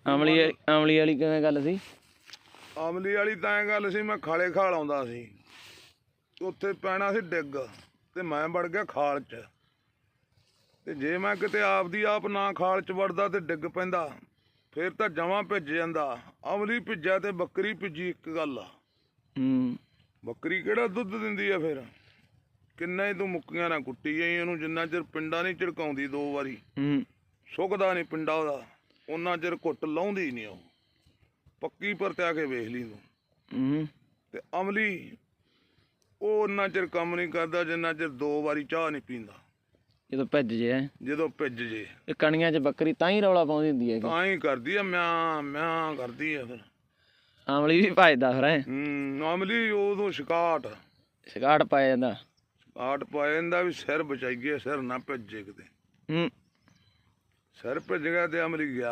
ਅਮਲੀ ਅਮਲੀ ਵਾਲੀ ਕਿਵੇਂ ਗੱਲ ਸੀ? ਅਮਲੀ ਵਾਲੀ ਤਾਂ ਐਂ ਗੱਲ ਸੀ, ਮੈਂ ਖਾਲੇ ਖਾਲ ਆਉਂਦਾ ਸੀ, ਉੱਥੇ ਪੈਣਾ ਸੀ ਡਿੱਗ ਤੇ ਮੈਂ ਵੜ ਗਿਆ ਖਾਲ 'ਚ। ਤੇ ਜੇ ਮੈਂ ਕਿਤੇ ਆਪਦੀ ਆਪ ਨਾ ਖਾਲ 'ਚ ਵੜਦਾ ਤੇ ਡਿੱਗ ਪੈਂਦਾ, ਫਿਰ ਤਾਂ ਜਮਾਂ ਭਿੱਜ ਜਾਂਦਾ। ਅਮਲੀ ਭਿੱਜਿਆ ਤੇ ਬੱਕਰੀ ਭਿੱਜੀ, ਇੱਕ ਗੱਲ ਆ। ਬੱਕਰੀ ਕਿਹੜਾ ਦੁੱਧ ਦਿੰਦੀ ਆ? ਫਿਰ ਕਿੰਨਾ ਹੀ ਤੂੰ ਮੁੱਕੀਆਂ ਨਾ ਕੁੱਟੀ ਜਾਈ ਉਹਨੂੰ, ਜਿੰਨਾ ਚਿਰ ਪਿੰਡਾ ਨਹੀਂ ਝੜਕਾਉਂਦੀ 2 ਵਾਰੀ, ਸੁੱਕਦਾ ਨਹੀਂ ਪਿੰਡਾ ਉਹਦਾ, ਉਹਨਾਂ ਚਿਰ ਘੁੱਟ ਲਾਉਂਦੀ ਨਹੀਂ ਉਹ। ਪੱਕੀ ਪਰਤਿਆ ਕੇ ਵੇਖ ਲਈ ਤੂੰ। ਤੇ ਅਮਲੀ ਉਹ ਉਹਨਾਂ ਚਿਰ ਕੰਮ ਨਹੀਂ ਕਰਦਾ ਜਿੰਨਾ ਚਿਰ 2 ਵਾਰੀ ਚਾਹ ਨਹੀਂ ਪੀਂਦਾ। ਜਦੋਂ ਭਿੱਜ ਜੇ ਜਦੋਂ ਭਿੱਜ ਜੇ ਇਹ ਕਣੀਆਂ 'ਚ ਬੱਕਰੀ ਤਾਂ ਹੀ ਰੌਲਾ ਪਾਉਂਦੀ ਹੁੰਦੀ ਹੈ, ਤਾਂ ਹੀ ਕਰਦੀ ਆ, ਮਿਆਂ ਮਿਆਂ ਕਰਦੀ ਆ। ਫਿਰ ਅਮਲੀ ਵੀ ਭੱਜਦਾ ਫਿਰ ਅਮਲੀ ਉਦੋਂ ਸ਼ਿਕਾਟ ਪਾਇਆ ਜਾਂਦਾ। ਸ਼ਿਕਾਟ ਪਾਇਆ ਜਾਂਦਾ ਵੀ ਸਿਰ ਬਚਾਈਏ, ਸਿਰ ਨਾ ਭਿੱਜੇ ਕਿਤੇ। ਸਿਰ ਭਿੱਜ ਗਿਆ ਤੇ ਅਮਲੀ ਗਿਆ।